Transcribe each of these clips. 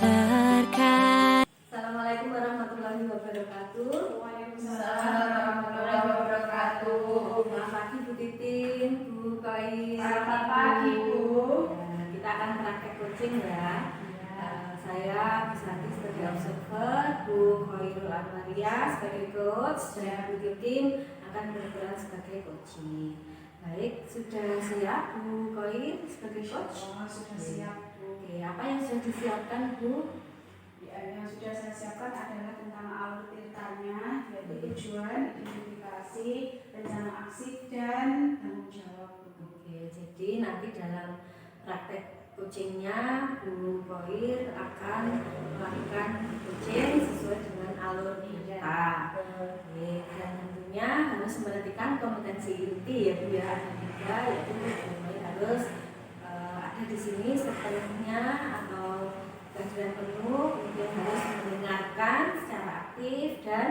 terkait. Assalamualaikum warahmatullahi wabarakatuh. Waalaikumsalam warahmatullahi wabarakatuh. Selamat pagi Bu Titin, Bu Koi. Selamat pagi Bu. Nah, kita akan praktek coaching ya. Saya Bisati sebagai observer, Bu Khairul Anwaria sebagai coach, dan Bu Titin akan berperan sebagai coaching. Baik, sudah siap Bu Koi sebagai coach? Oh, sudah siap Bu. Oke, apa yang sudah disiapkan Bu? Yang sudah saya siapkan adalah tentang alur ceritanya, yaitu tujuan, identifikasi, rencana aksi, dan tanggung jawab. Oke, jadi nanti dalam praktek coachingnya Bu Koir akan melakukan coaching sesuai dengan alur kita. Oke, dan tentunya harus memperhatikan kompetensi inti ya Bu ya, ada tiga, yaitu Bu Koir harus ada di sini sepenuhnya atau kehadiran penuh, kemudian harus mendengarkan secara aktif, dan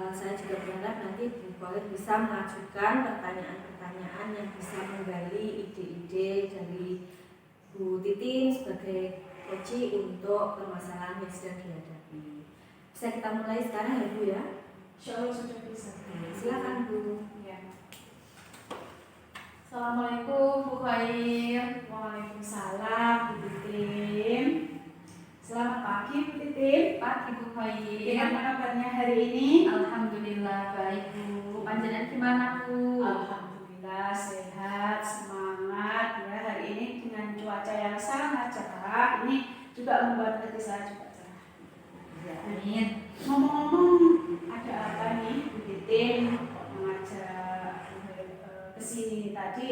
saya juga berharap nanti Bu Koir bisa mengajukan pertanyaan-pertanyaan yang bisa menggali ide-ide dari Bu Titin sebagai coach untuk permasalahan yang sedang dihadapi. Bisa kita mulai sekarang ya Bu ya? Insya Allah sudah bisa. Silakan Bu. Ya. Assalamualaikum Bu Khair. Waalaikumsalam Bu Titin. Selamat pagi Bu Titin. Pagi Bu Khair. Bagaimana kabarnya hari ini? Alhamdulillah baik Bu. Panjenengan gimana Bu? Alhamdulillah sehat, semangat ya. Hari ini dengan cuaca yang sangat cerah, ini juga membuat hati saya juga cerah. Ya, amin. Ngomong-ngomong, ada apa nih Bu Titin kok mengajak kesini tadi?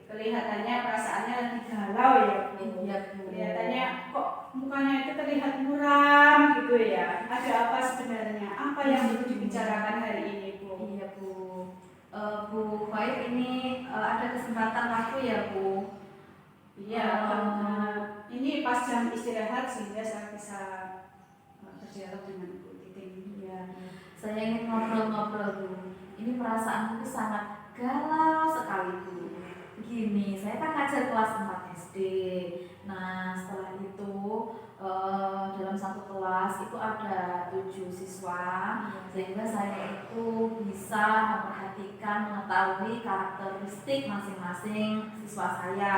Kelihatannya perasaannya lagi galau ya Bu. Iya Bu. Kelihatannya kok mukanya itu terlihat muram gitu ya. Ada apa sebenarnya? Apa yang perlu dibicarakan hari ini Bu? Iya Bu. Bu Khair ini ada kesempatan waktu ya Bu. Iya, ini pas jam istirahat sehingga saya bisa berdialog dengan Bu Titin. Iya. Saya ingin ngobrol-ngobrol Bu. Ini perasaanku sangat galau sekali Bu. Begini, saya kan ngajar kelas 4 SD. Nah, setelah itu dalam satu kelas itu ada 7 siswa, sehingga saya itu bisa memperhatikan, mengetahui karakteristik masing-masing siswa saya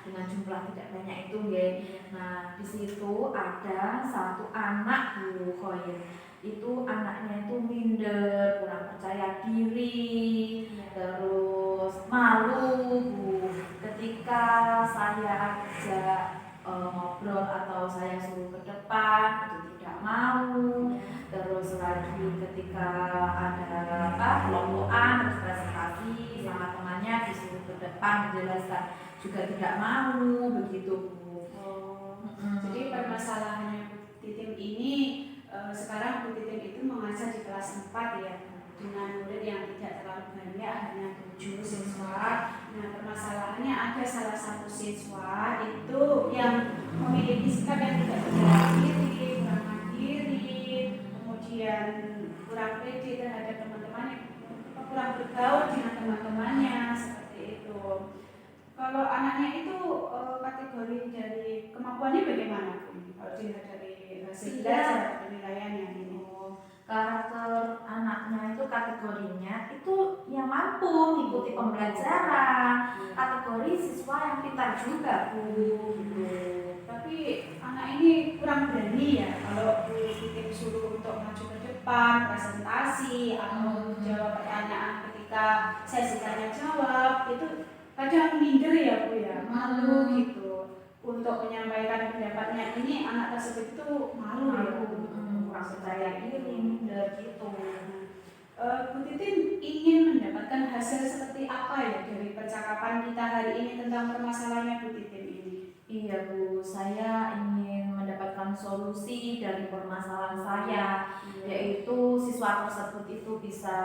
dengan jumlah tidak banyak itu ya. Nah, di situ ada satu anak Bu Khoir. Itu anaknya itu minder, kurang percaya diri, terus malu Bu. Ketika saya ajak ngobrol atau saya suruh ke depan itu tidak mau. Terus lagi ketika ada kelompokan presentasi sama temannya disuruh ke depan menjelaskan juga tidak mau begitu Bu. Jadi permasalahannya Bu Titin ini sekarang Bu Titin itu mengajar di kelas 4 ya, dengan murid yang tidak terlalu banyak, hanya 7 siswa. Nah, permasalahannya ada salah satu siswa itu yang memiliki sikap yang tidak percaya diri, kurang mandiri, kemudian kurang pede terhadap teman-temannya, kurang bergaul dengan teman-temannya, seperti itu. Kalau anaknya itu kategori dari kemampuannya bagaimana Bu? Kalau dilihat dari hasil belajar penilaiannya ini. Karakter anaknya itu kategorinya itu yang mampu mengikuti pembelajaran, kategori siswa yang pintar juga Bu. Tapi anak ini kurang berani ya kalau Bu Titin suruh untuk maju ke depan presentasi atau jawab pertanyaan ketika sesi tanya jawab, itu kadang minder ya Bu ya, malu gitu untuk menyampaikan pendapatnya. Ini anak tersebut itu malu ya Bu, Kurang percaya diri, minder gitu. Bu Titin ingin mendapatkan hasil seperti apa ya dari percakapan kita hari ini tentang permasalahannya Bu Titin ini? Iya Bu, saya ingin mendapatkan solusi dari permasalahan saya, yaitu siswa tersebut itu bisa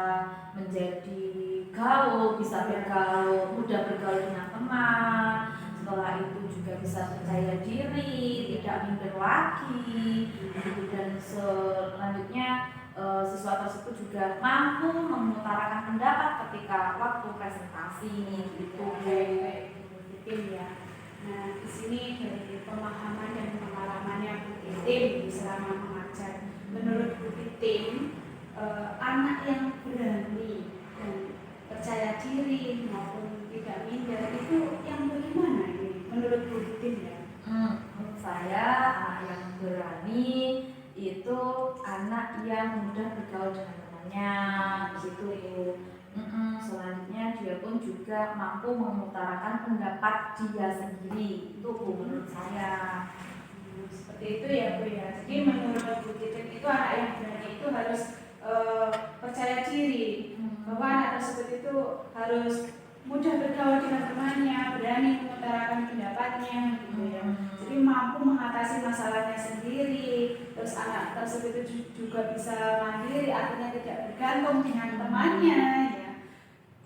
menjadi gaul, bisa bergaul, mudah bergaul dengan teman. Setelah itu juga bisa percaya diri, tidak minder lagi, dan selanjutnya siswa tersebut juga mampu mengutarakan pendapat ketika waktu presentasi gitu. Baik, Bu Titin ya. Nah, di sini dari pemahaman dan pengalamannya Bu Titin Titim selama mengajar. Menurut Bu Titim, anak yang berani dan percaya diri maupun tidak minder itu yang bagaimana ini? Menurut Bu Titim ya? Menurut saya anak yang berani itu anak yang mudah bergaul dengan temannya, begitu. Selanjutnya dia pun juga mampu mengutarakan pendapat dia sendiri, itu Bu, menurut saya. Seperti itu ya Bu ya. Jadi menurut Bu Titim itu anak yang berani itu harus percaya diri bahwa anak tersebut itu harus mudah bergaul dengan temannya, berani mengutarakan pendapatnya gitu ya. Jadi mampu mengatasi masalahnya sendiri. Terus anak tersebut itu juga bisa mandiri, artinya tidak bergantung dengan temannya ya.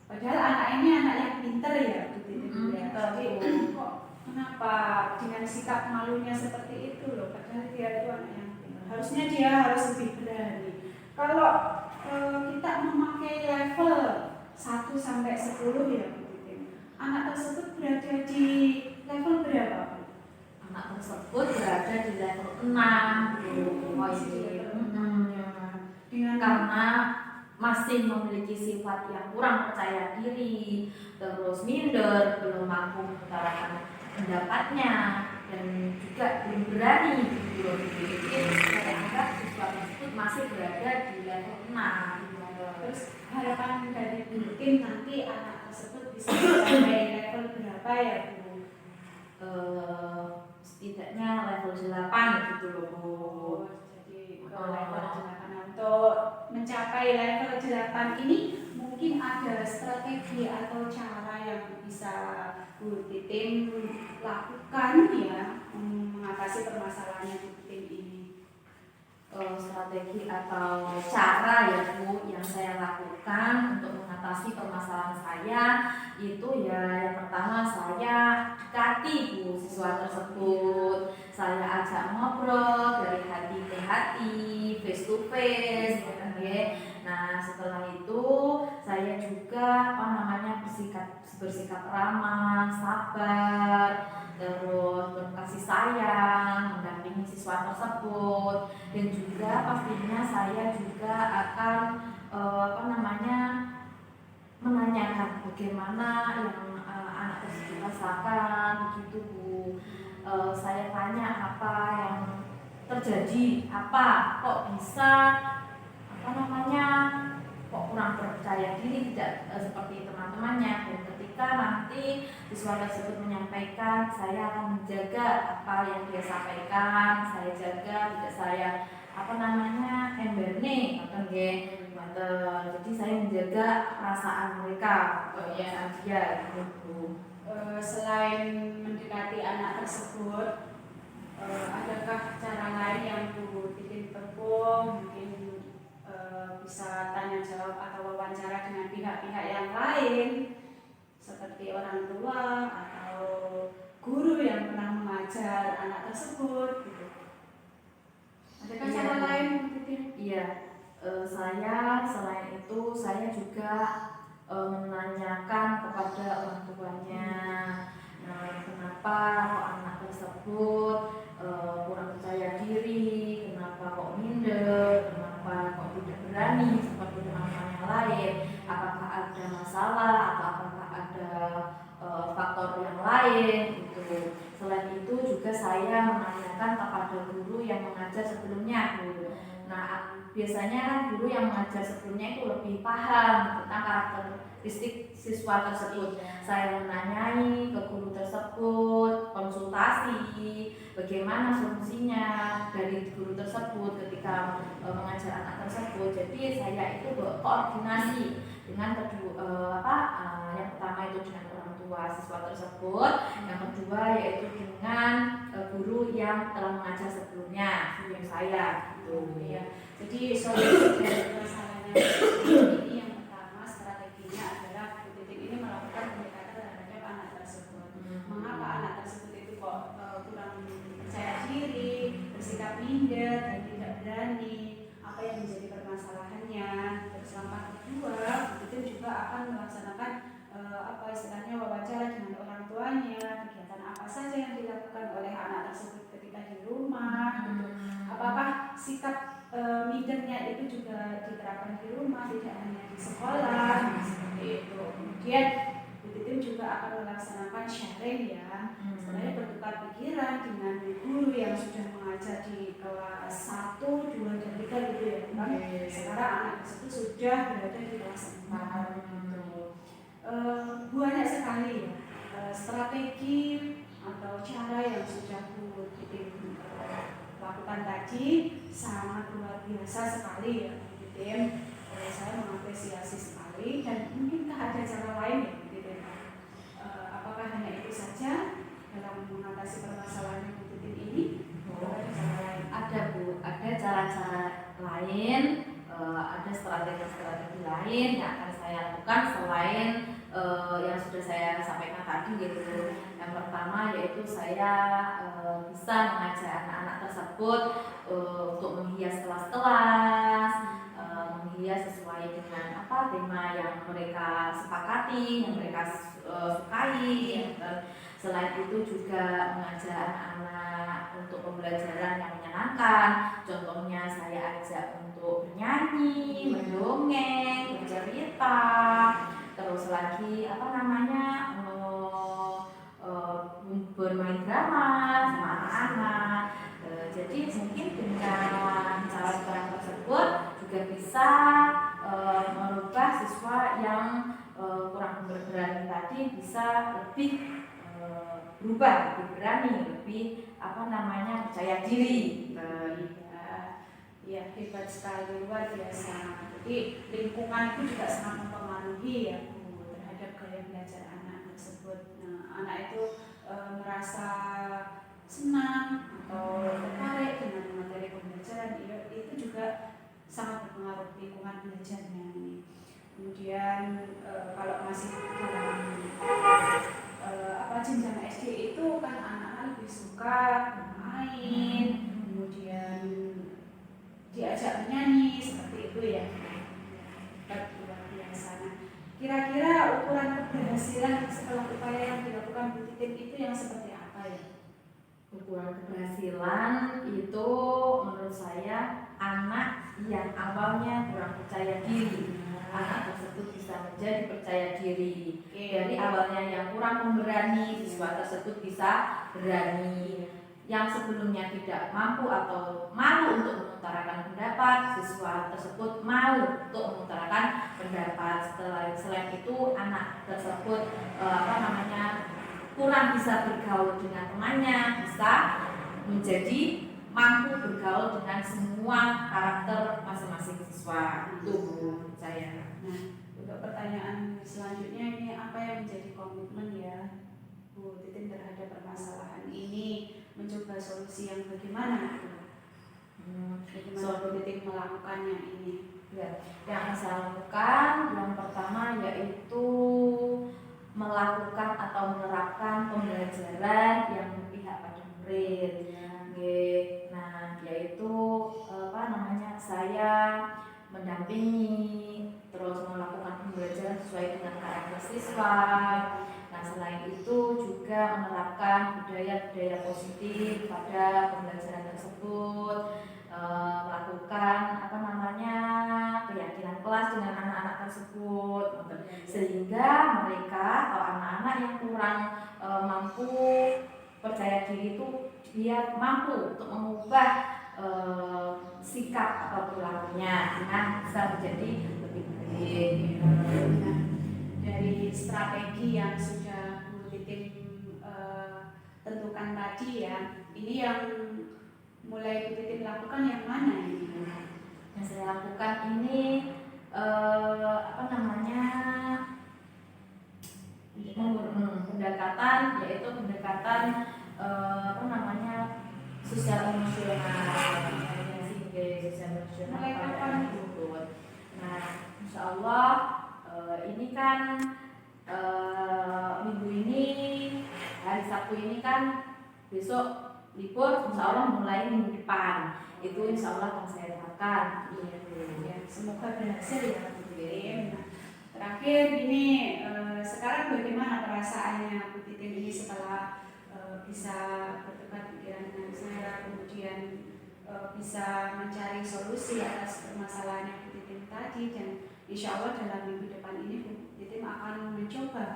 Padahal anak ini anak yang pintar ya Bu Titim ya. Jadi kok kenapa dengan sikap malunya seperti itu loh? Padahal dia itu anak yang pintar. Harusnya dia harus lebih berani. Kalau kita memakai level 1 sampai 10 ya Bu Titim, anak tersebut berada di level berapa? Anak tersebut berada di level 6 karena masih memiliki sifat yang kurang percaya diri, terus minder, belum mampu mengutarakan pendapatnya, dan juga belum berani gitu. Jadi saya anggap siswa tersebut masih berada di level 6. Terus harapan dari Bu Titim nanti anak tersebut bisa mencapai level berapa ya Bu? Setidaknya level 8 gitu loh Bu. Jadi ke level 8. Untuk mencapai level 8 ini mungkin ada strategi atau cara yang bisa Bu Titim lakukan ya mengatasi permasalahan Bu Titim ini. Strategi atau cara ya Bu yang saya lakukan untuk mengatasi permasalahan saya itu ya yang pertama saya dekati Bu siswa tersebut, saya ajak ngobrol dari hati ke hati, face to face ya. Nah setelah itu saya juga bersikap ramah, sabar, terus berkasih sayang, mendampingi siswa tersebut, dan juga pastinya saya juga akan menanyakan bagaimana yang anak tersebut rasakan begitu Bu. Saya tanya apa yang terjadi, kok bisa kok kurang percaya diri, tidak seperti teman-temannya. Dan ketika nanti siswa tersebut menyampaikan, saya akan menjaga apa yang dia sampaikan, saya jaga, tidak saya emberne jadi saya menjaga perasaan mereka dia gitu. Selain mendekati anak tersebut, adakah cara lain yang Bu Titim tempuh? Mungkin bisa tanya jawab atau wawancara dengan pihak-pihak yang lain seperti orang tua atau guru yang pernah mengajar anak tersebut gitu. Adakah cara lain Bu Titim? Iya, saya selain itu saya juga menanyakan kepada orang tuanya, kenapa kok anak tersebut kurang percaya diri, kenapa kok minder, kenapa kok tidak berani seperti teman-teman yang lain, apakah ada masalah atau apakah ada faktor yang lain gitu. Selain itu juga saya menanyakan kepada guru yang mengajar sebelumnya Bu. Nah biasanya kan guru yang mengajar sebelumnya itu lebih paham tentang karakteristik siswa tersebut. Saya menanyai ke guru tersebut, konsultasi bagaimana solusinya dari guru tersebut ketika mengajar anak tersebut. Jadi saya itu berkoordinasi dengan yang pertama itu dengan orang tua siswa tersebut, yang kedua yaitu dengan guru yang telah mengajar sebelumnya sebelum saya gitu ya. Jadi solusi dari masalahnya ini yang pertama strateginya adalah Bu Titim ini melakukan pendekatan terhadap anak tersebut. Mengapa anak tersebut itu kok kurang percaya diri, bersikap minder dan tidak berani, apa yang menjadi permasalahannya. Terus langkah kedua, Bu Titim juga akan melaksanakan wawancara dengan orang tuanya, kegiatan apa saja yang dilakukan oleh anak tersebut ketika di rumah gitu. sikap midernya itu juga diterapkan di rumah, tidak hanya di sekolah, seperti itu. Kemudian Bu Titim juga akan melaksanakan sharing ya, sebenarnya bertukar pikiran dengan guru yang sudah mengajar di kelas 1, 2, dan 3 gitu ya. Sekarang anak tersebut sudah berada di kelas 4 gitu. Banyak sekali ya strategi atau cara yang sudah Bu Titim lakukan tadi, sangat luar biasa sekali ya Bu Titim. Saya mengapresiasi sekali, dan mungkinkah ada cara lain ya Bu Titim? Apakah hanya itu saja dalam mengatasi permasalahan Bu Titim ini? Ada cara lain? Ada Bu, ada cara-cara lain, ada strategi-strategi lain yang akan saya lakukan selain yang sudah saya sampaikan tadi gitu. Yang pertama yaitu saya bisa mengajak anak-anak tersebut untuk menghias kelas-kelas, menghias sesuai dengan apa tema yang mereka sepakati, yang mereka sukai. Selain itu juga mengajak anak-anak untuk pembelajaran yang menyenangkan. Contohnya saya ajak untuk bernyanyi, mendongeng, bercerita, terus lagi bermain drama sama anak-anak. Jadi mungkin dengan cara-cara tersebut juga bisa merubah siswa yang kurang berani tadi bisa lebih berubah, lebih berani, lebih percaya diri. Ya, hebat sekali, luar biasa. Jadi lingkungan itu juga sangat mempengaruhi ya Bu terhadap gaya belajar anak tersebut. Nah, anak itu merasa senang atau tertarik dengan materi pembelajaran, itu juga sangat berpengaruh lingkungan belajarnya ini. Kemudian kalau masih dalam jenjang SD itu kan anak-anak lebih suka bermain, kemudian diajak menyanyi seperti itu ya. Luar biasa. Nah, kira-kira ukuran keberhasilan setelah upaya yang dilakukan Bu Titim itu yang seperti apa ya? Ukuran keberhasilan itu menurut saya anak yang awalnya kurang percaya diri, anak tersebut bisa menjadi percaya diri. Dari awalnya yang kurang memberani, siswa tersebut bisa berani. Yang sebelumnya tidak mampu atau malu untuk mengutarakan pendapat, siswa tersebut mau untuk mengutarakan pendapat. Selain itu anak tersebut kurang bisa bergaul dengan temannya, bisa menjadi mampu bergaul dengan semua karakter masing-masing siswa. Itu menurut saya. Nah, untuk pertanyaan selanjutnya ini, apa yang menjadi komitmen ya Bu Titim terhadap permasalahan ini, mencoba solusi yang bagaimana? Bagaimana Bu Titim melakukannya ini? Ya, yang saya lakukan yang pertama yaitu melakukan atau menerapkan pembelajaran yang berpihak pada murid. Nah, yaitu saya mendampingi, terus melakukan pembelajaran sesuai dengan karakter siswa. Nah, selain itu juga menerapkan budaya-budaya positif pada pembelajaran tersebut, melakukan keyakinan kelas dengan anak-anak tersebut, sehingga mereka atau anak-anak yang kurang mampu percaya diri itu dia mampu untuk mengubah sikap atau perilakunya dengan bisa menjadi lebih baik. Dari strategi yang sudah Bu Titim tentukan tadi ya, ini yang mulai Bu Titim lakukan yang mana ini? Yang saya lakukan ini pendekatan, yaitu pendekatan sosial emosional, Mulai kapan itu. Nah, insya Allah ini kan minggu ini, hari Sabtu ini kan, besok libur, insya Allah mulai minggu depan itu insya Allah akan saya terapkan. Ya, semoga berhasil ya Bu Titim. Nah, terakhir ini sekarang bagaimana perasaannya Bu Titim ini setelah bisa bertukar pikiran dengan saya, kemudian bisa mencari solusi atas permasalahan yang Bu Titim tadi, dan insya Allah dalam minggu depan ini Bu Titim akan mencoba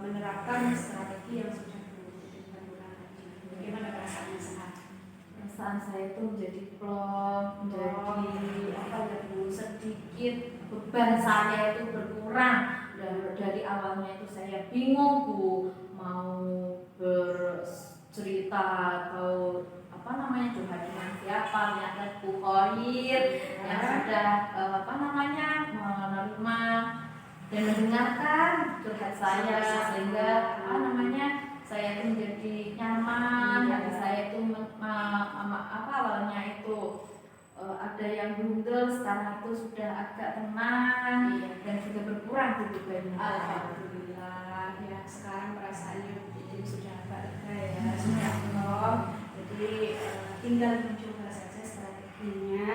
menerapkan strategi yang sudah Bu Titim tentukan tadi. Bagaimana perasaannya sekarang? Perasaan saya itu menjadi plong, menjadi apa ya Bu, sedikit beban saya itu berkurang. Dari awalnya itu saya bingung Bu, mau bercerita atau apa namanya curhat dengan siapa, ternyata Bu Khoir yang sudah apa namanya menerima dan mendengarkan curhat saya, sehingga apa namanya saya itu menjadi nyaman, hati saya itu apa awalnya itu ada yang bundel, sekarang itu sudah agak tenang dan sudah berkurang bebannya. Alhamdulillah ya, sekarang perasaannya Bu Titim sudah agak lega ya, sudah plong. Jadi tinggal mencoba saja strateginya.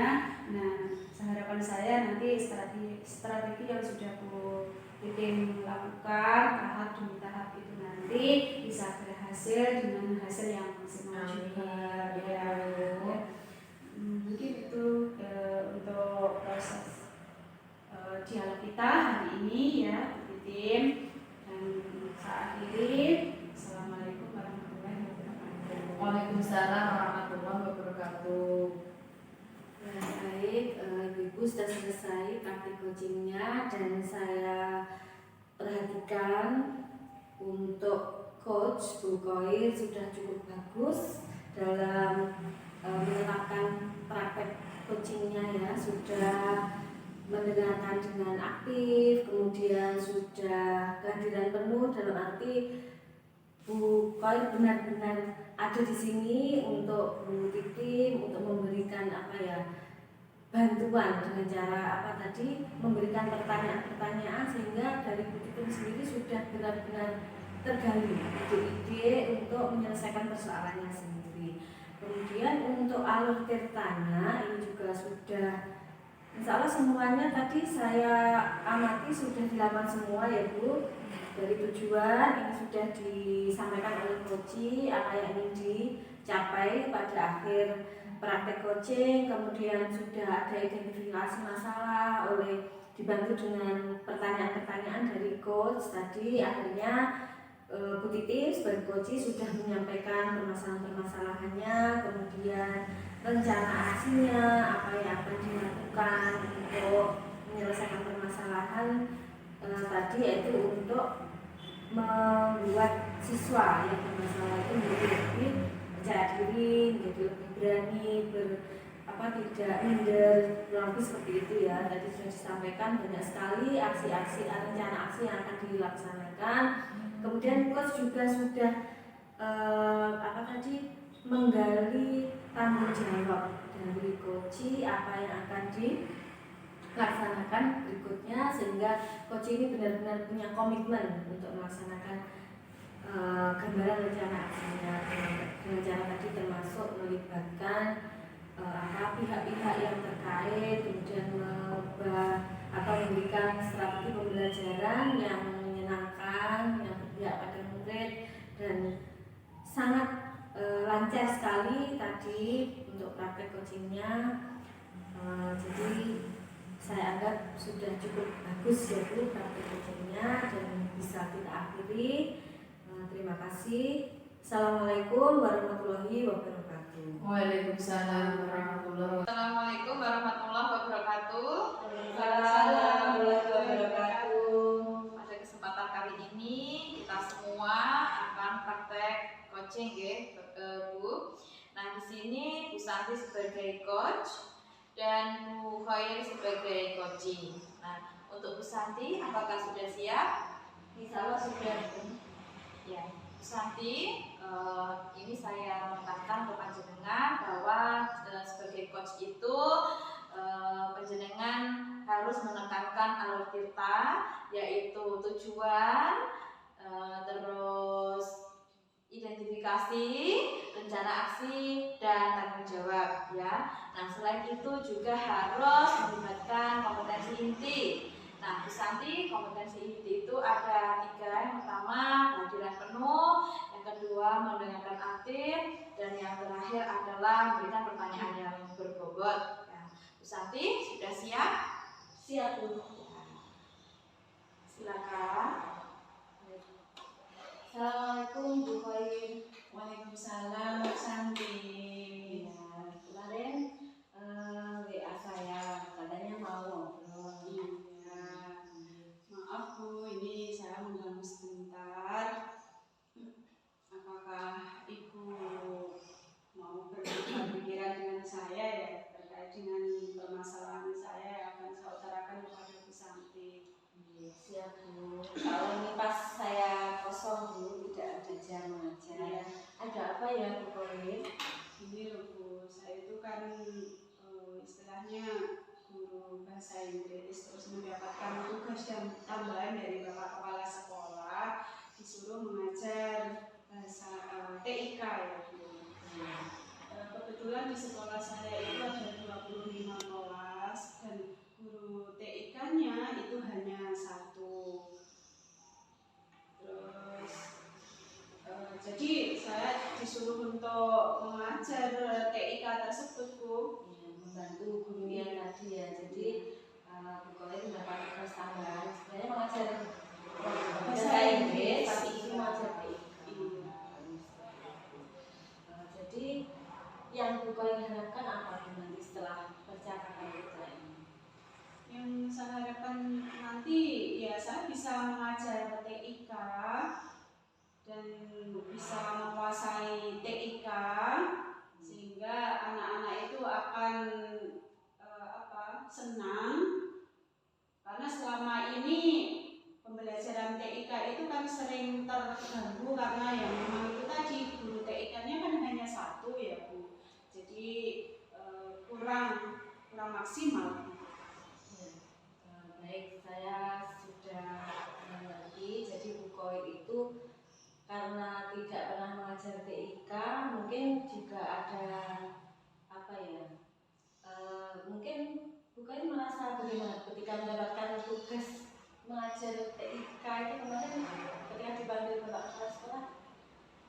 Nah, harapan saya nanti strategi yang sudah Bu Titim lakukan tahap demi tahap itu nanti bisa berhasil dengan hasil yang maksimal juga ya. Mungkin itu untuk proses dialog kita hari ini ya Bu Titim, dan saya akhiri. Assalamualaikum warahmatullahi wabarakatuh. Waalaikumsalam warahmatullahi wabarakatuh. Nah, baik, Ibu sudah selesai praktik coachingnya, dan saya perhatikan untuk coach Bu Khoir sudah cukup bagus dalam menerapkan praktek coachingnya ya, sudah mendengarkan dengan aktif, kemudian sudah kehadiran penuh, dalam arti Bu Khoir benar-benar ada di sini untuk Bu Titim, untuk memberikan apa ya, bantuan dengan cara apa tadi, memberikan pertanyaan-pertanyaan, sehingga dari Bu Titim sendiri sudah benar-benar tergali ide-ide untuk menyelesaikan persoalannya sendiri. Kemudian untuk alur tirtanya ini juga sudah, insya Allah semuanya tadi saya amati sudah dilakukan semua ya Bu. Dari tujuan ini sudah disampaikan oleh coach, apa yang ingin dicapai pada akhir praktek coaching. Kemudian sudah ada identifikasi masalah oleh dibantu dengan pertanyaan-pertanyaan dari coach tadi. Akhirnya Bu Titim sebagai coach sudah menyampaikan permasalahan-permasalahannya, kemudian rencana aksinya, apa yang akan dilakukan untuk menyelesaikan permasalahan tadi, yaitu untuk membuat siswa yang bermasalah itu menjadi lebih percaya diri, menjadi lebih berani, tidak minder, kurang lebih seperti itu ya. Tadi sudah disampaikan banyak sekali aksi-aksi, rencana aksi yang akan dilaksanakan. Kemudian coach juga sudah menggali tanggung jawab dari coach, apa yang akan dilaksanakan berikutnya, sehingga coach ini benar-benar punya komitmen untuk melaksanakan gambaran rencana aksinya dengan cara tadi, termasuk melibatkan pihak-pihak yang terkait, kemudian memberikan strategi pembelajaran yang menyenangkan, yang berpihak pada murid, dan sangat lancar sekali tadi untuk praktek coachingnya. Jadi saya anggap sudah cukup bagus ya Bu praktek coachingnya, dan bisa kita akhiri. Terima kasih. Assalamualaikum warahmatullahi wabarakatuh. Waalaikumsalam warahmatullahi wabarakatuh. Assalamualaikum warahmatullahi wabarakatuh. Waalaikumsalam warahmatullahi wabarakatuh. Pada kesempatan kali ini kita semua akan praktek coaching ya, Bu. Nah, di sini Bu Santi sebagai coach dan Bu Khoir sebagai coaching. Nah, untuk Bu Santi, apakah sudah siap? Insya Allah sudah. Ya, Bu Santi, ini saya menekankan untuk panjenengan bahwa sebagai coach itu panjenengan harus menekankan alur tirta, yaitu tujuan, terus identifikasi, rencana aksi, dan tanggung jawab ya. Nah, selain itu juga harus melibatkan kompetensi inti. Nah, Bu Santi, kompetensi inti itu ada 3. Yang pertama, kehadiran penuh. Yang kedua mendengarkan aktif, dan yang terakhir adalah memberikan pertanyaan yang berbobot. Ya. Bu Santi sudah siap? Siap, Bu. Silakan. Assalamualaikum Bu Koin. Waalaikumsalam Bu Santi. Ya, kemarin WA saya katanya mau ngobrol. Iya. Maaf Bu, ini saya mengganggu sebentar. Apakah Ibu mau bertukar pikiran dengan saya ya terkait dengan permasalahan saya yang akan saya utarakan kepada Bu Santi? Iya, siap Bu. Kalau ini pas saya kosong Bu, tidak ada jam mengajar. Iya. Ada apa ya Bu Koin? Ini loh Bu, saya itu kan istilahnya guru bahasa Inggris, terus mendapatkan tugas dan tambahan dari Bapak Kepala Sekolah disuruh mengajar bahasa TIK ya Bu. Kebetulan di sekolah saya itu ada 25 kelas dan guru TIK-nya itu hanya satu. Terus jadi saya disuruh untuk mengajar TIK tersebut Bu. Ya, membantu gurunya tadi ya. Jadi Bu Koin mendapat tugas tambahan. Sebenarnya mengajar bahasa Inggris, tapi ini mengajar TIK. Jadi yang Bu Koin harapkan apa Bu nanti setelah percakapan kita ini? Yang saya harapkan nanti ya saya bisa mengajar TIK dan bisa menguasai TIK sehingga anak-anak itu akan senang karena selama ini pembelajaran TIK itu kan sering terganggu karena yang memang itu tadi guru TIK-nya kan hanya satu ya Bu, jadi kurang maksimal. Baik, saya sudah mengerti. Jadi Bu Koin itu karena tidak pernah mengajar TIK, mungkin juga ada apa ya? Mungkin Bu Koin merasa bagaimana ketika mendapatkan tugas mengajar TIK itu kemarin ketika dipanggil Bapak Kepala Sekolah,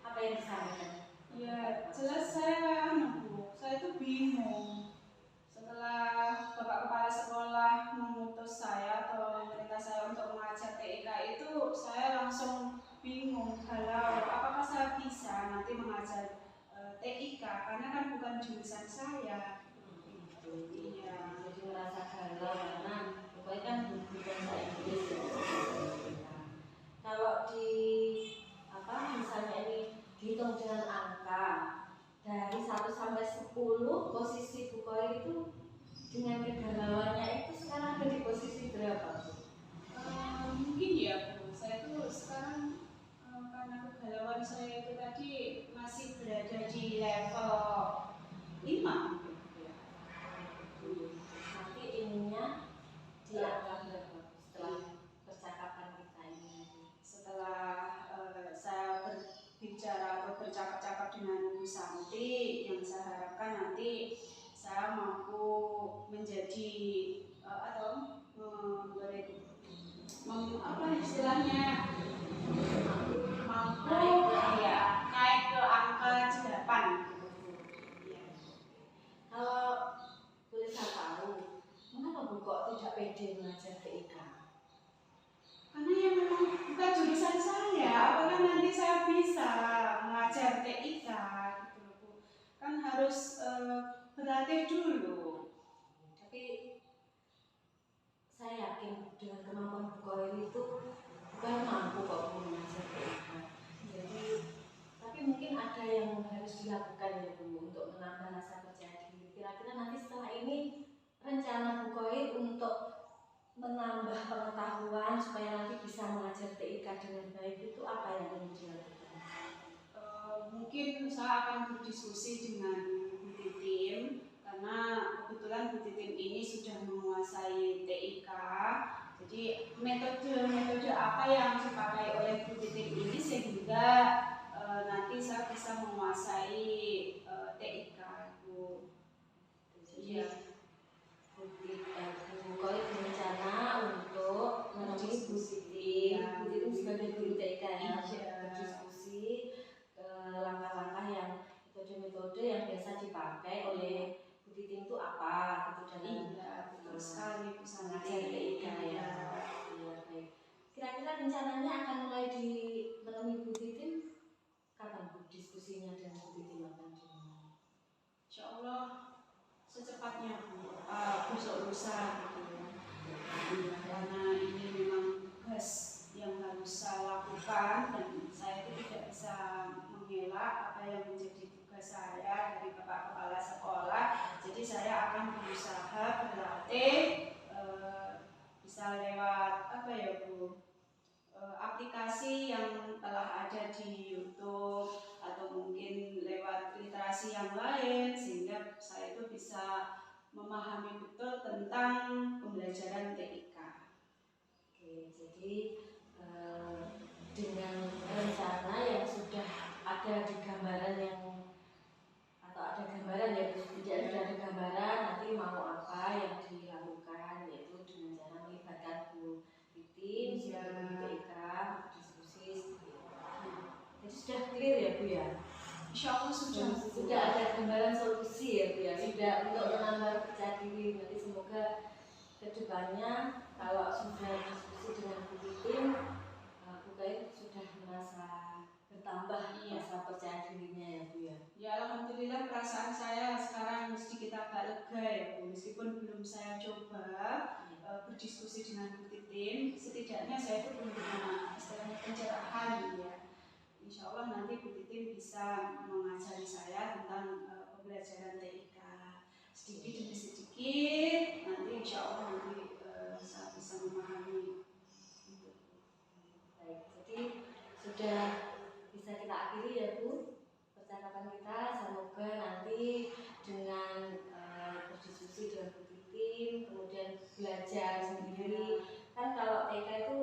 apa yang disampaikan? Ya jelas saya itu bingung setelah Bapak Kepala Sekolah memutus saya atau memerintah saya untuk mengajar TIK itu, saya langsung bingung kalau apakah saya bisa nanti mengajar TIK karena kan bukan jurusan saya. Iya. Jadi merasa galau karena Bu Koin kan bukan bahasa Inggris ya. Kalau di misalnya ini dihitung dengan angka dari 1 sampai 10, posisi Bu Koin itu dengan kegalauannya itu sekarang ada di posisi berapa? Mungkin ya Bu, saya tuh sekarang karena kegalauan saya itu tadi masih berada di level 5 mungkin ya. Nanti ininya di angka berapa setelah percakapan kita ini? Setelah saya berbicara atau bercakap-cakap dengan Bu Santi, yang saya harapkan nanti saya mampu menjadi atau istilahnya mampu naik ke angka 8 gitu. Ya. Kalau boleh saya tahu, mengapa Bu kok tidak pede mengajar TIK? Karena ya memang bukan jurusan saya, apakah nanti saya bisa mengajar TIK gitu loh Bu. Kan harus berlatih dulu. Tapi saya yakin dengan kemampuan Bu Koin itu bukan mampu kok Bu mengajar TIK. Jadi, tapi mungkin ada yang harus dilakukan ya Bu untuk menambah rasa percaya diri. Kira-kira nanti setelah ini rencana Bu Koin untuk menambah pengetahuan supaya nanti bisa mengajar TIK dengan baik itu apa yang akan dilakukan? Mungkin saya akan berdiskusi dengan Bu Titim karena kebetulan Bu Titim ini sudah menguasai TIK. Jadi metode apa yang dipakai oleh Bu Titim ini sehingga nanti saya bisa menguasai TIK Bu. Jadi Bu Koin berencana untuk menemui Bu Titim sebagai guru TIK ya, berdiskusi Titim itu apa gitu dalam Iya, betul sekali Bu mengajar Santi. TIK ya. Iya, baik. Kira-kira rencananya akan mulai dipenuhi Bu Titim kapan Bu diskusinya dan Bu Titim akan dimulai? Insya Allah secepatnya Bu, besok lusa gitu ya. Karena ini memang tugas yang harus saya lakukan dan saya itu tidak bisa mengelak apa yang menjadi tugas saya dari Bapak Kepala Sekolah. Jadi saya akan berusaha berlatih bisa lewat apa ya Bu, aplikasi yang telah ada di YouTube atau mungkin lewat literasi yang lain sehingga saya itu bisa memahami betul tentang pembelajaran TIK. Oke, jadi dengan rencana yang sudah ada di gambaran yang atau ada gambaran ya, tidak sudah ada gambaran nanti mau apa yang dilakukan, yaitu dengan cara melibatkan Bu Titim, guru TIK, diskusi seperti itu. Jadi sudah clear ya Bu ya? Insya Allah Sudah ada gambaran solusi ya Bu ya, sudah untuk menambah percaya diri. Nanti semoga kedepannya kalau sudah diskusi dengan Bu Titim, Bu Kai sudah merasa bertambah rasa percaya dirinya ya Bu ya. Ya alhamdulillah perasaan saya sekarang sedikit agak lega ya Bu, meskipun belum saya coba berdiskusi dengan Bu Titim, setidaknya saya itu punya istilahnya pencerahan ya. Insya Allah nanti Bu Titim bisa mengajari saya tentang pembelajaran TIK sedikit demi sedikit. Nanti Insya Allah nanti saya bisa memahami itu. Baik, jadi sudah bisa kita akhiri ya Bu percakapan kita. Semoga nanti dengan berdiskusi dengan Bu Titim, kemudian belajar sendiri. Kan kalau TIK itu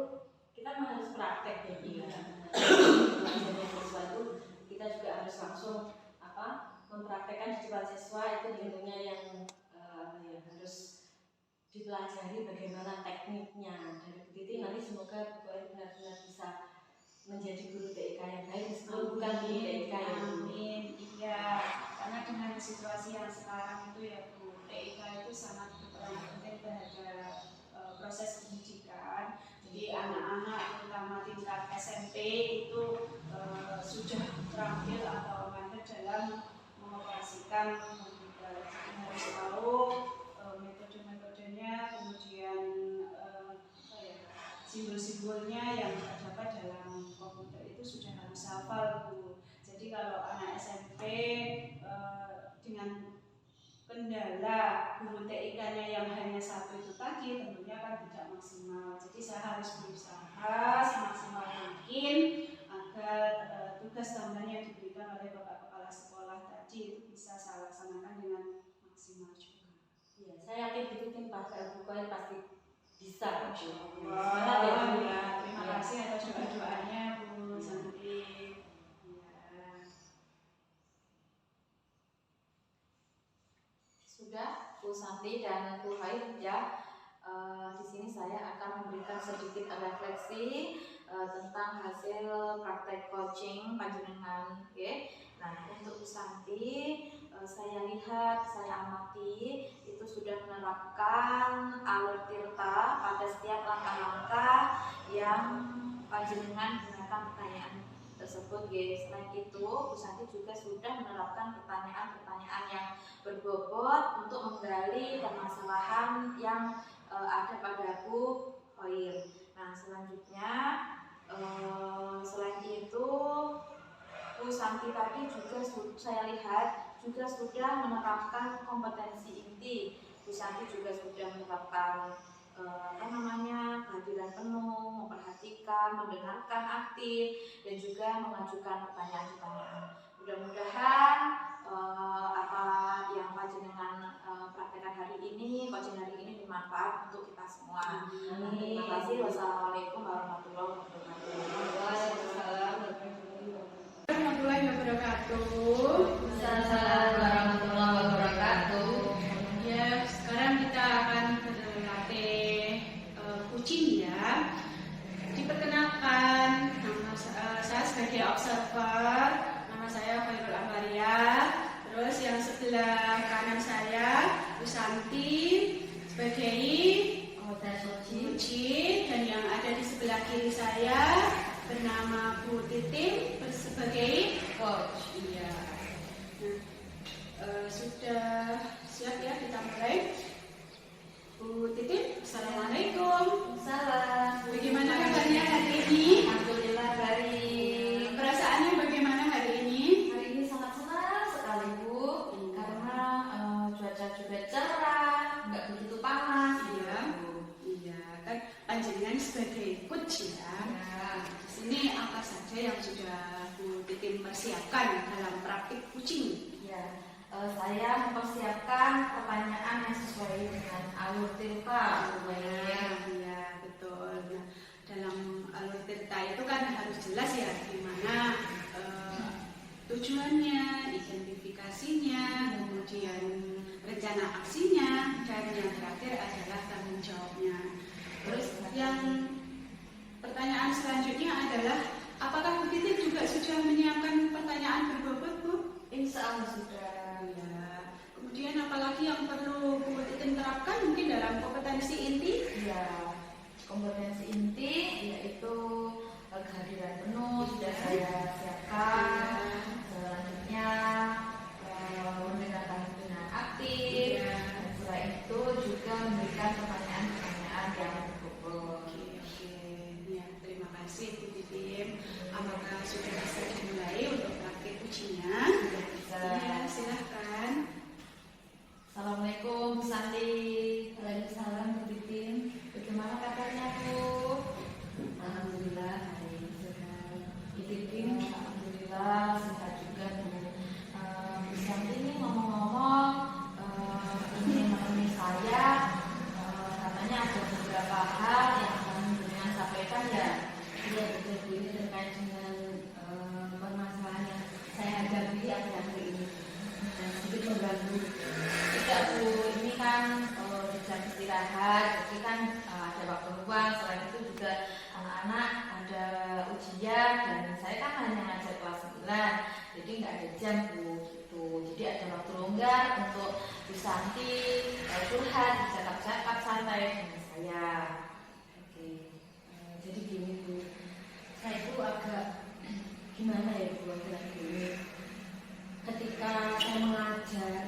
kita memang harus praktek ya Bu ya. Belajarnya siswa itu kita juga harus langsung mempraktekkan di depan siswa. Itu tentunya yang harus dipelajari bagaimana tekniknya dari Bu Titim. Nanti semoga Bu Kai benar-benar bisa menjadi guru TIK yang baik meskipun bukan guru TIK ya Bu. Amin. Iya, karena dengan situasi yang sekarang itu ya Bu, TIK itu sangat berperan penting terhadap proses pendidikan. Jadi anak-anak terutama tingkat SMP itu sudah terampil atau mandek dalam mengoperasikan komputer. Jadi harus tahu metode-metodenya, kemudian simbol-simbolnya yang terdapat dalam komputer itu sudah harus hafal Bu. Jadi kalau anak SMP dengan kendala guru TIK-nya yang hanya satu itu tadi tentunya kan tidak maksimal. Jadi saya harus berusaha semaksimal mungkin agar tugas tambahan yang diberikan oleh Bapak Kepala Sekolah tadi itu bisa saya laksanakan dengan maksimal juga. Ya, saya yakin Bu Titim Bu Kai pasti bisa. Semangat ya Bu ya. Terima kasih atas doa-doanya Bu Santi. Sudah Bu Santi dan Bu Hai ya. Di sini saya akan memberikan sedikit refleksi tentang hasil praktek coaching panjenengan. Nah, untuk Bu Santi, saya lihat, saya amati itu sudah menerapkan alur tirta pada setiap langkah-langkah yang panjenengan gunakan pertanyaan tersebut. Selain itu, Bu Santi juga sudah menerapkan pertanyaan-pertanyaan yang berbobot untuk menggali permasalahan yang ada pada Bu Khoir. Nah, selanjutnya selain itu Bu Santi tadi juga saya lihat juga sudah menerapkan kompetensi inti. Bu Santi juga sudah menerapkan kehadiran penuh, memperhatikan, mendengarkan aktif, dan juga mengajukan pertanyaan-pertanyaan. Mudah-mudahan apa yang panjenengan praktekkan hari ini, coaching hari ini bermanfaat untuk kita semua. Terima kasih. Wassalamualaikum warahmatullahi wabarakatuh. Warahmatullahi wabarakatuh. Assalamualaikum warahmatullahi wabarakatuh. Ya, sekarang kita akan berlatih kucing ya. Diperkenalkan, nama saya sebagai observer, nama saya Khairul Amaria. Terus yang sebelah kanan saya Santi sebagai Uci, dan yang ada di sebelah kiri saya bernama Bu Titim sebagai coach. Iya. Nah, sudah siap ya, kita mulai. Bu Titim, Assalamualaikum. Salam. Bagaimana kabarnya hari ini? Alhamdulillah baik. Perasaannya bagaimana hari ini? Hari ini sangat senang sekali Bu, karena cuaca juga cerah, nggak begitu panas. Iya. Bu. Iya, kan panjenengan sebagai coach ya. Ya. Di sini apa saja yang sudah Bu Titim persiapkan dalam praktik coaching? Ya, saya mempersiapkan pertanyaan yang sesuai dengan alur tirta. Iya, betul. Nah, dalam alur tirta itu kan harus jelas ya gimana tujuannya, identifikasinya, kemudian rencana aksinya, dan yang terakhir adalah tanggung jawabnya. Terus yang pertanyaan selanjutnya adalah, apakah Bu Titim juga sudah menyiapkan pertanyaan berbobot, Bu? Insya Allah sudah. Ya. Kemudian apalagi yang perlu Bu Titim terapkan mungkin dalam kompetensi inti? Ya, kompetensi inti yaitu kehadiran penuh sudah saya siapkan. Selanjutnya mendengarkan dengan aktif. Ya. Dan setelah itu juga memberikan pertanyaan-pertanyaan yang berbobot. Oke. Ya, terima kasih Bu Titim. Apakah sudah bisa dimulai untuk praktik ujinya? Sudah bisa. Ya, silahkan. Assalamualaikum Bu Santi. Waalaikumsalam Bu Titim. Bagaimana kabarnya Bu? Alhamdulillah hari ini sudah Bu Titim, alhamdulillah sehat juga Bu. Bu Santi ini ngomong-ngomong ini menemui saya, katanya ada beberapa hal yang akan dengan sampaikan ya. Iya betul Bu, ini terkait dengan permasalahan yang saya hadapi akhir-akhir ini dan sedikit mengganggu. Tidak Bu, ini kan di jam istirahat, jadi kan ada waktu luang. Selain itu juga anak-anak ada ujian dan saya kan hanya ngajar kelas 9, jadi nggak ada jam Bu gitu. Jadi ada waktu longgar untuk Bu Santi curhat, bercakap-cakap santai dengan saya. Oke, jadi gini Bu, saya itu agak gimana ya Bu akhir-akhir ini. Ketika saya mengajar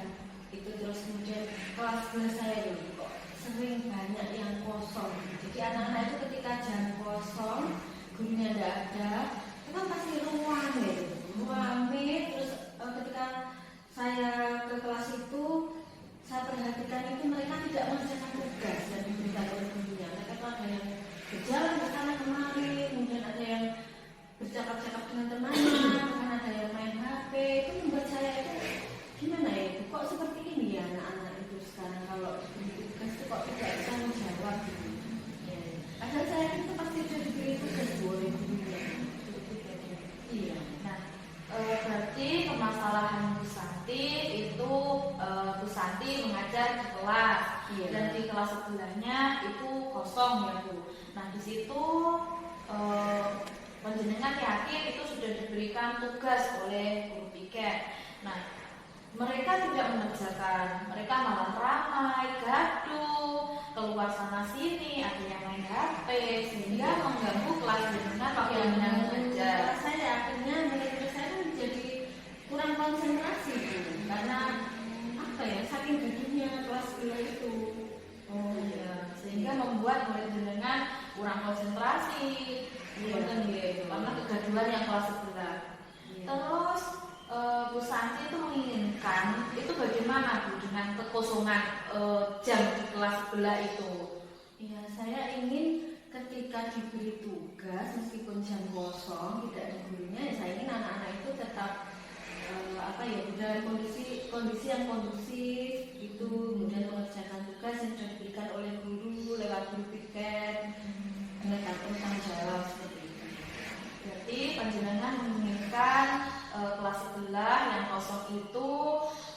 itu terus kemudian kelas saya itu kok sering banyak yang kosong. Jadi anak-anak itu ketika jam kosong, gurunya tidak ada, itu kan pasti ruang ya, ruame. Terus ketika saya ke kelas itu, saya perhatikan itu mereka tidak mengerjakan tugas dan diberikan oleh gurunya. Mereka tuh ada yang berjalan ke sana kemari, kemudian ada yang bercakap-cakap dengan temannya, bahkan ada yang main HP. Itu membuat saya itu gimana ya, kok seperti ini ya anak-anak itu sekarang kalau diberi tugas itu kok tidak bisa menjawab gitu. Ya. Padahal saya itu pasti sudah diberi tugas oleh gurunya. Iya. Nah, berarti permasalahan Bu Santi itu Bu Santi mengajar di kelas. Iya. Dan di kelas sebelahnya itu kosong ya Bu. Nah di situ panjenengan yakin itu sudah diberikan tugas oleh guru piket. Nah mereka tidak mengerjakan, mereka malah ramai, gaduh, keluar sana sini, ada yang main HP, sehingga mengganggu kelas dengan waktu yang mengajar. Saya akhirnya murid-murid saya kan menjadi kurang konsentrasi Bu. Karena apa ya, saking gaduhnya kelas sebelah itu. Oh iya, sehingga membuat murid jenengan kurang konsentrasi, Iya. karena kegaduhan yang kelas sebelah. Iya. Terus Bu Santi itu menginginkan itu bagaimana Bu dengan kekosongan jam di kelas sebelah itu? Iya, saya ingin ketika diberi tugas meskipun jam kosong tidak ada gurunya, ya saya ingin anak-anak itu tetap dalam kondisi yang kondusif itu, kemudian mengerjakan tugas yang sudah diberikan oleh guru lewat guru piket, mereka tanggung jawab seperti itu. Berarti panjenengan menginginkan kelas sebelah yang kosong itu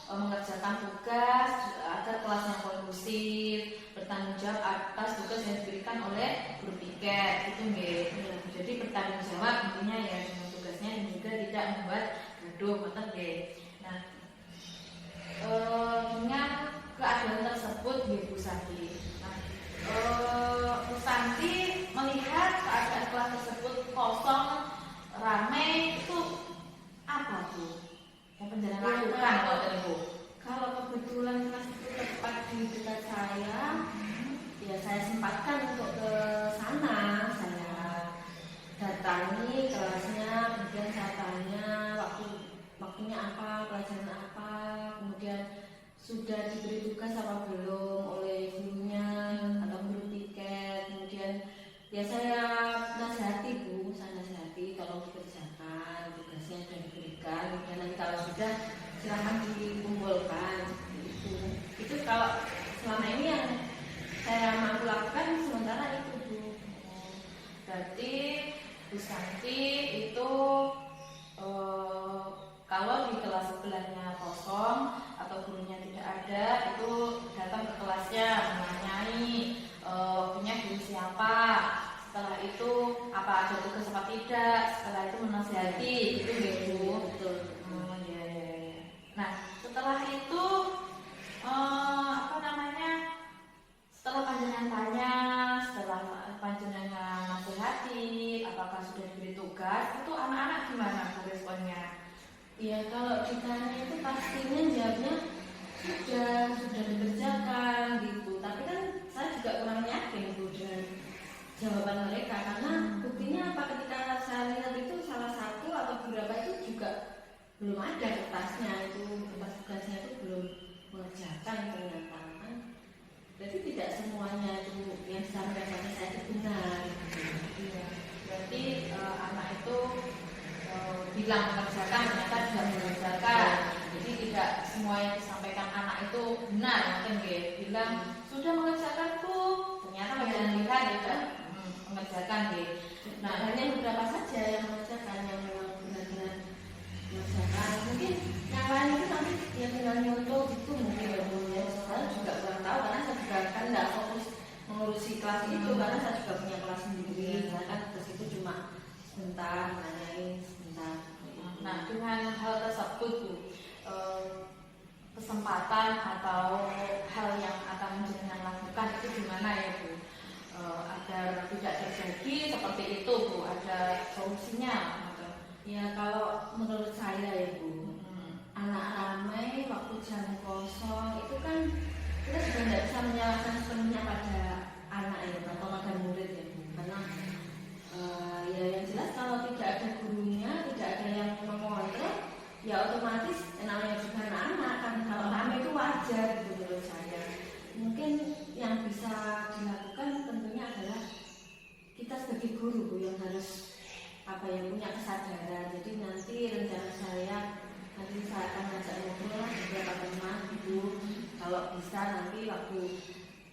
mengerjakan tugas agar kelasnya kondusif, bertanggung jawab atas tugas yang diberikan oleh guru piket itu nggih. Jadi bertanggung jawab intinya ya dengan tugasnya dan juga tidak membuat gaduh ngoten nggih. Nah dengan keadaan tersebut diberi tugas apa belum oleh gurunya atau guru piket. Kemudian ya saya nasihati Bu, saya nasihati tolong dikerjakan tugasnya sudah diberikan. Kemudian nanti kalau sudah silahkan dikumpulkan. Itu kalau selama ini yang saya mampu lakukan sementara itu Bu. Berarti Bu Santi itu kalau di kelas sebelahnya kosong atau gurunya tidak ada, itu datang ke kelasnya menanyai punya guru siapa. Setelah itu apa ada tugas apa tidak. Setelah itu menasihati, gitu ya Bu. Betul. Oh ya. Nah setelah itu apa namanya? Setelah panjenengan tanya, setelah panjenengan nasihati, apakah sudah diberi tugas, itu anak-anak gimana Bu responnya? Ya kalau ditanya itu pastinya jawabnya sudah dikerjakan gitu. Tapi kan saya juga kurang yakin Bu dengan jawaban mereka, karena buktinya apa, ketika saya lihat itu salah satu atau beberapa itu juga belum ada kertasnya, itu kertas tugasnya itu belum mengerjakan ternyata kan. Jadi tidak semuanya itu yang disampaikan saya itu benar. Iya. Berarti anak itu bilang mengerjakan, ternyata tidak mengerjakan. Jadi tidak semua yang disampaikan anak itu benar, mungkin ya. Bilang sudah mengerjakan Bu, ternyata panjenengan lihat itu mengerjakan ya. Nah hanya beberapa saja yang mengerjakan, yang memang benar-benar mengerjakan. Mungkin yang lain itu nanti ya tinggal nyontoh gitu mungkin ya Bu ya. Saya juga kurang tahu karena saya juga kan nggak fokus mengurusi kelas itu, karena saya juga punya kelas sendiri. Saya kan terus itu cuma sebentar nanyain sebentar. Nah dengan hal tersebut Bu, kesempatan atau hal yang akan menjenengan lakukan itu gimana ya Bu? Agar tidak terjadi seperti itu Bu, ada solusinya gitu. Ya kalau menurut saya ya Bu, anak ramai waktu jam kosong itu kan kita sudah tidak bisa menyalahkan sepenuhnya pada anak ya atau pada murid ya Bu, karena ya yang jelas kalau tidak ada gurunya, tidak ada yang mengontrol, ya otomatis namanya juga anak kan kalau ramai itu wajar gitu menurut saya. Mungkin yang bisa dilakukan tentunya adalah kita sebagai guru Bu yang harus apa yang punya kesadaran. Jadi nanti rencana saya nanti saya akan ngajak ngobrol beberapa teman gitu. Kalau bisa nanti waktu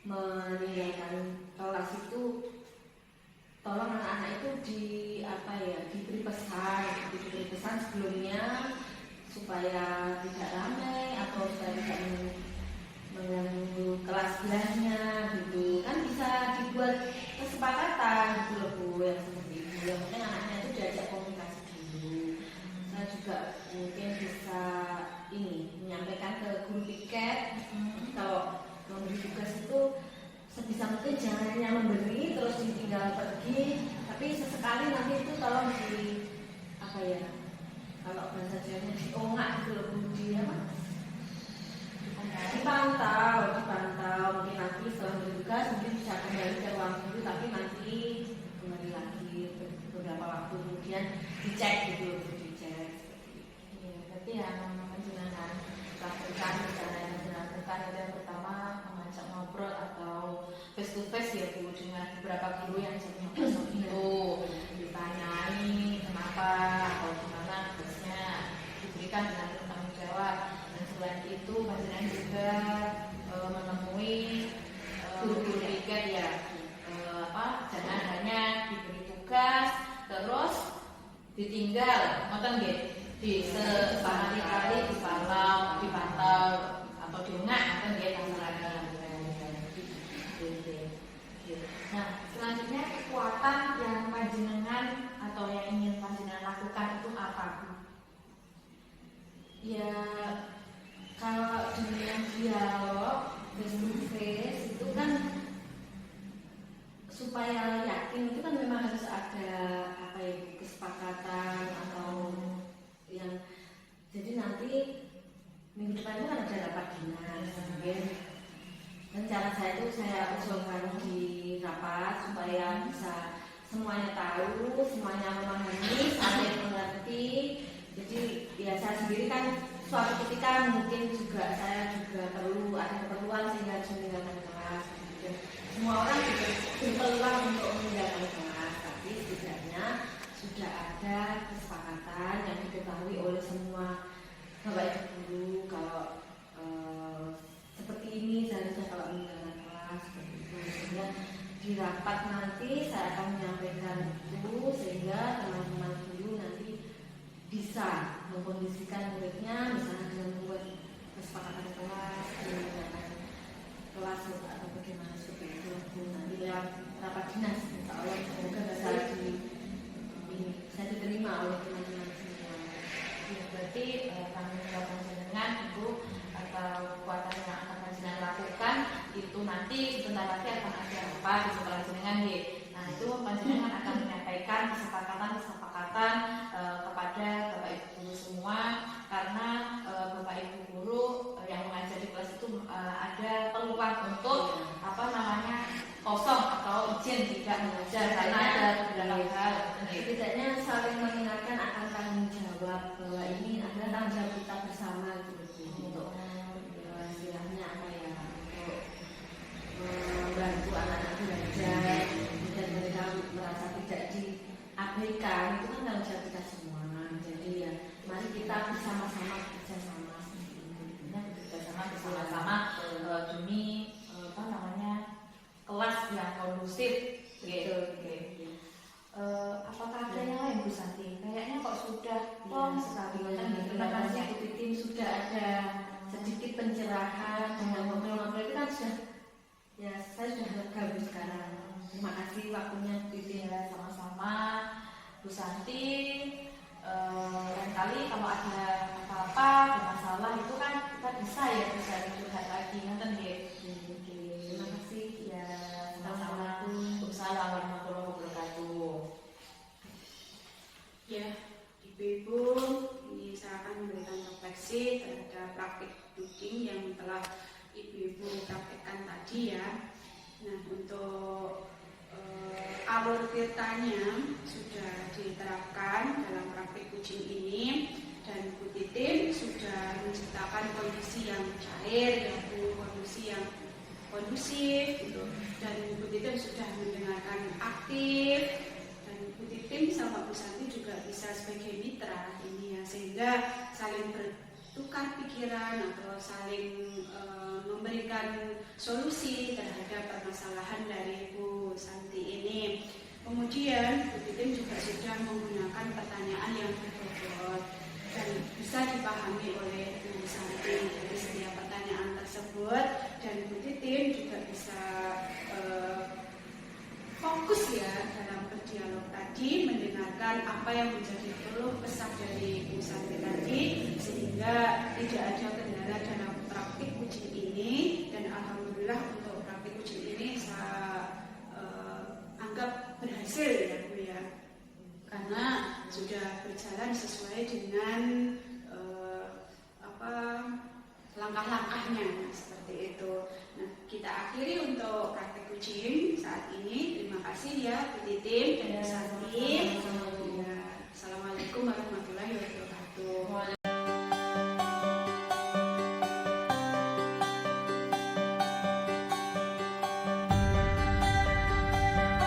meninggalkan kelas itu tolong anak-anak itu diberi pesan sebelumnya supaya tidak ramai atau supaya tidak mengganggu kelas sebelahnya gitu. Kan bisa dibuat kesepakatan gitu loh Bu yang seperti itu. Yang penting anaknya itu diajak komunikasi dulu. Saya juga mungkin bisa menyampaikan ke guru piket kalau memberi tugas itu sebisa mungkin jangan hanya memberi terus ditinggal pergi, tapi sesekali nanti itu tolong kalau bahasa Jawanya diongak gitu loh Bu, dipantau mungkin nanti setelah bertugas mungkin bisa kembali ke ruang guru, tapi nanti kembali lagi beberapa waktu kemudian dicek gitu. Iya, berarti yang menjenengan lakukan misalnya yang dilakukan itu yang pertama mengajak ngobrol atau face to face ya Bu dengan beberapa guru yang jamnya kosong itu, ditanyai kenapa atau gimana tugasnya diberikan dengan bertanggung jawab. Dan selain itu panjenengan juga menemui guru piket ya, jangan hanya diberi tugas terus ditinggal, ngoten nggih, sekali-kali dipantau atau diungak, ngoten nggih kasarannya. Nah, selanjutnya kekuatan yang panjenengan atau yang ingin panjenengan lakukan itu apa Bu? Ya kalau dengan dialog face to face itu kan supaya yakin itu kan memang harus ada kesepakatan atau yang jadi nanti minggu depan itu kan ada rapat dinas mungkin. Rencana saya itu saya usulkan di rapat supaya bisa semuanya tahu, semuanya memahami, saling mengerti. Jadi ya saya sendiri kan suatu ketika mungkin juga saya juga perlu ada keperluan sehingga harus meninggalkan kelas. Dan semua orang juga berpeluang untuk meninggalkan kelas, tapi setidaknya sudah ada kesepakatan yang diketahui oleh semua bapak ibu guru kalau seperti ini seharusnya kalau meninggalkan kelas seperti itu. Sehingga di rapat nanti saya akan menyampaikan itu sehingga teman-teman guru nanti bisa mengkondisikan muridnya, misalnya dengan membuat kesepakatan kelas, meninggalkan kelas atau bagaimana seperti itu. Nanti lewat rapat dinas, insya Allah semoga bisa bisa diterima oleh teman-teman semua. Ya, berarti tanggung jawab panjenengan Ibu atau kekuatan yang akan panjenengan lakukan itu nanti sebentar lagi akan ada apa di sekolah jenengan ya. Nah itu panjenengan akan menyampaikan kesepakatan kepada bapak ibu guru semua, karena bapak ibu guru yang mengajar di kelas itu ada peluang untuk kosong atau izin tidak mengajar karena ada beberapa hal. Setidaknya saling mengingatkan akan tanggung jawab bahwa ini adalah tanggung jawab kita bersama gitu. Untuk istilahnya apa ya, untuk membantu anak-anak belajar dan mereka merasa tidak diabaikan, itu kan tanggung jawab kita semua. Jadi ya mari kita bersama-sama bekerja sama bersama-sama demi kelas yang kondusif. Gitu. Apakah ada yang lain Bu Santi? Kayaknya kok sudah sekali. Terima kasih Bu Titin, sudah ada sedikit pencerahan dengan ngobrol-ngobrol itu kan sudah, ya saya sudah lega Bu sekarang. Terima kasih waktunya Bu Titin. Ya, sama-sama Bu Santi. Lain kali kalau ada apa-apa, ada masalah itu kan kita bisa curhat lagi, nanti deh. Terima kasih ya. Sama-sama. Waalaikumsalam warahmatullahi wabarakatuh. Ya, Ibu-ibu, ini saya akan memberikan refleksi terhadap praktik teaching yang telah Ibu-ibu praktekkan tadi ya. Nah, untuk alur tirtanya sudah diterapkan dalam praktik kucing ini, dan Bu Titin sudah menciptakan kondisi yang cair, yaitu kondisi yang kondusif gitu. Dan Bu Titin sudah mendengarkan aktif, dan Bu Titin sama Bu Santi juga bisa sebagai mitra ini ya, sehingga saling bertukar pikiran atau saling memberikan solusi terhadap permasalahan dari Bu Santi ini. Kemudian Bu Titin juga sudah menggunakan pertanyaan yang berbobot dan bisa dipahami oleh Bu Santi dari setiap pertanyaan tersebut, dan Bu Titin juga bisa fokus ya dalam berdialog tadi, mendengarkan apa yang menjadi keluh kesah dari Bu Santi tadi, sehingga tidak ada kendala dalam praktik kucing ini. Dan alhamdulillah untuk praktik kucing ini saya anggap berhasil ya Bu ya, karena sudah berjalan sesuai dengan langkah-langkahnya seperti itu. Nah, kita akhiri untuk praktek kucing saat ini. Terima kasih ya Bu Titin dan Bu Santi.